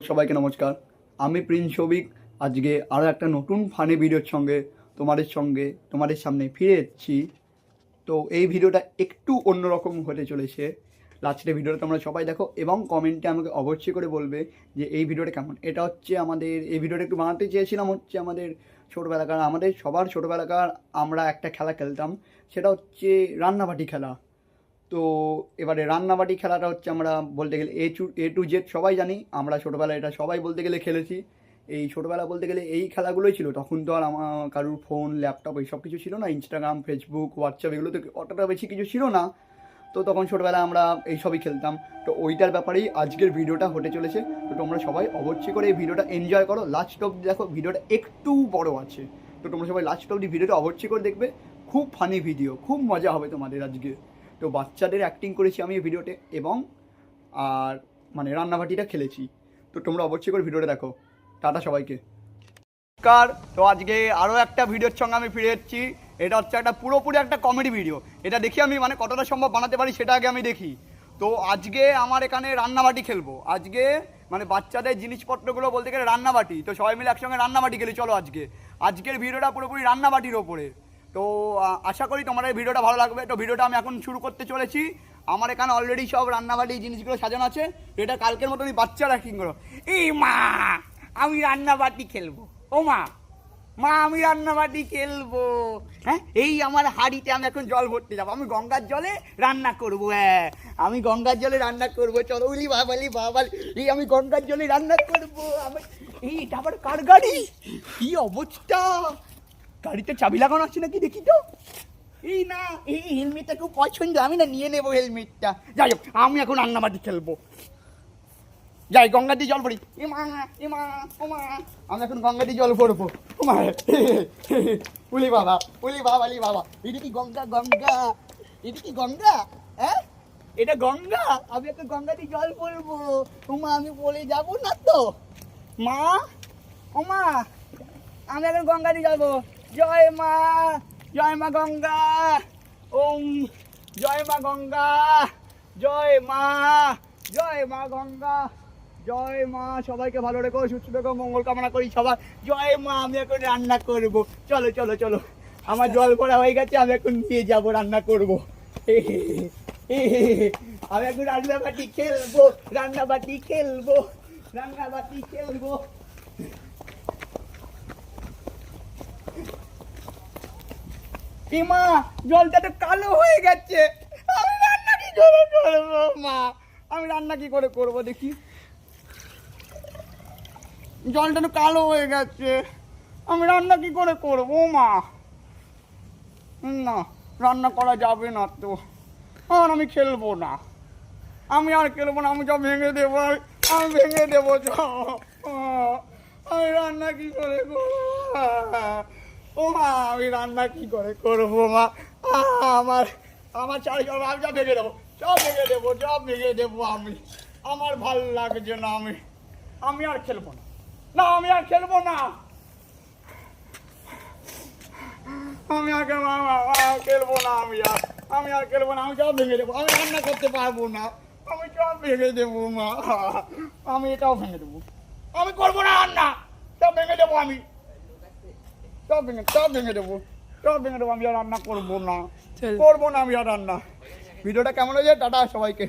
সবাইকে নমস্কার। আমি প্রিন্স শৌভিক। আজকে আরও একটা নতুন ফানি ভিডিওর সঙ্গে তোমাদের সামনে ফিরে এসেছি। তো এই ভিডিওটা একটু অন্যরকম হতে চলেছে। লাস্টের ভিডিওটা তোমরা সবাই দেখো এবং কমেন্টে আমাকে অবশ্যই করে বলবে যে এই ভিডিওটা কেমন। এটা হচ্ছে এই ভিডিওটা একটু বানাতে চেয়েছিলাম হচ্ছে আমাদের সবার ছোটোবেলাকার আমরা একটা খেলা খেলতাম, সেটা হচ্ছে রান্নাবাটি খেলা। তো এবারে রান্নাবাটি খেলাটা হচ্ছে আমরা বলতে গেলে এ টু জেড সবাই জানি। আমরা ছোটোবেলায় এটা সবাই বলতে গেলে খেলেছি। এই ছোটোবেলা বলতে গেলে এই খেলাগুলোই ছিল। তখন তো আর কারুর ফোন ল্যাপটপ এইসব কিছু ছিল না, ইনস্টাগ্রাম ফেসবুক হোয়াটসঅ্যাপ এগুলো তো অতটা বেশি কিছু ছিল না। তো তখন ছোটোবেলায় আমরা এইসবই খেলতাম। তো ওইটার ব্যাপারেই আজকের ভিডিওটা হতে চলেছে। তো তোমরা সবাই অবশ্যই করে এই ভিডিওটা এনজয় করো, লাস্ট অবধি দেখো। ভিডিওটা একটু বড় আছে, তো তোমরা সবাই লাস্ট অবধি ভিডিওটা অবশ্যই করে দেখবে। খুব ফানি ভিডিও, খুব মজা হবে তোমাদের আজকে। তো বাচ্চাদের অ্যাক্টিং করেছি আমি এই ভিডিওতে এবং আর রান্নাবাটিটা খেলেছি। তো তোমরা অবশ্যই করে ভিডিওটা দেখো। টাটা সবাইকে। তো আজকে আরও একটা ভিডিওর সঙ্গে আমি ফিরে এসেছি। এটা হচ্ছে একটা পুরোপুরি একটা কমেডি ভিডিও। এটা দেখি আমি কতটা সম্ভব বানাতে পারি সেটা আগে আমি দেখি। তো আজকে আমার এখানে রান্নাবাটি খেলবো। আজকে বাচ্চাদের জিনিসপত্রগুলো বলতে গেলে রান্নাবাটি। তো সবাই মিলে একসঙ্গে রান্নাবাটি খেলি। চলো আজকের ভিডিওটা পুরোপুরি রান্নাবাটির ওপরে। তো আশা করি তোমার এই ভিডিওটা ভালো লাগবে। তো ভিডিওটা আমি এখন শুরু করতে চলেছি। আমার এখানে অলরেডি সব রান্নাবাটি জিনিসগুলো সাজানো আছে। এটা কালকের মতনই বাচ্চারা অ্যাক্টিং করো। এই মা, আমি রান্নাবাটি খেলবো। ও মা, আমি রান্নাবাটি খেলবো। হ্যাঁ, এই আমার হাঁড়িতে আমি এখন জল ভরতে যাবো। আমি গঙ্গার জলে রান্না করবো। হ্যাঁ, আমি গঙ্গার জলে রান্না করবো। চলো উলি বাবালি বাবালি, এই আমি গঙ্গার জলে রান্না করবো। এই এটা আবার কার গাড়ি? কি অবস্থা! গাড়িতে চাবি লাগানো আছে নাকি দেখি তো। এই না, এই হেলমেটটা খুব পছন্দ, আমি না নিয়ে নেবো হেলমেটটা। যাই হোক, আমি এখন রান্নাবাটি খেলবো। যাই গঙ্গা দিয়ে জল ভরি। আমি এখন গঙ্গা দিয়ে জল ভরবো। উলি বাবা এটা কি গঙ্গা? এটা কি গঙ্গা? হ্যাঁ, এটা গঙ্গা। আমি এখন গঙ্গা দিয়ে জল ভরবো। আমি বলে যাবো না তো মা। আমি এখন গঙ্গা দিয়ে যাবো। জয় মা গঙ্গা। ওম জয় মা গঙ্গা। জয় মা গঙ্গা। জয় মা, সবাইকে ভালো রেখো, সুস্থ রেখো, মঙ্গল কামনা করি সবার। জয় মা। আমি এখন রান্না করবো। চলো চলো চলো, আমার জল ভরা হয়ে গেছে। আমি এখন নিয়ে যাবো, রান্না করবো। আমি এখন রান্নাবাটি খেলবো। মা, জলটা তো কালো হয়ে গেছে। আমি রান্না কি করে করবো মা? আমি রান্না কি করে করবো দেখি। জলটা তো কালো হয়ে গেছে। আমি রান্না কি করে করবো মা? না, রান্না করা যাবে না তো। আর আমি খেলবো না। আমি সব ভেঙে দেবো। আমি ভেঙে দেবো সব। আমি রান্না কি করে করবো? ও মা, আমি রান্না কি করে করবো মা? আমার চারি আমি সব ভেঙে দেবো। আমার ভাল লাগছে না। আমি আর খেলবো না। আমি আর খেলবো না। আমি সব ভেঙে দেবো। আমি রান্না করতে পারবো না। আমি সব ভেঙে দেবো মা। আমি এটাও ভেঙে দেবো। আমি করবো না রান্না। সব ভেঙে দেবো। আমি সব ভেঙে দেবো। আমি আর রান্না করবো না। আমি আর রান্না। ভিডিওটা কেমন হয়েছে? টাটা সবাইকে।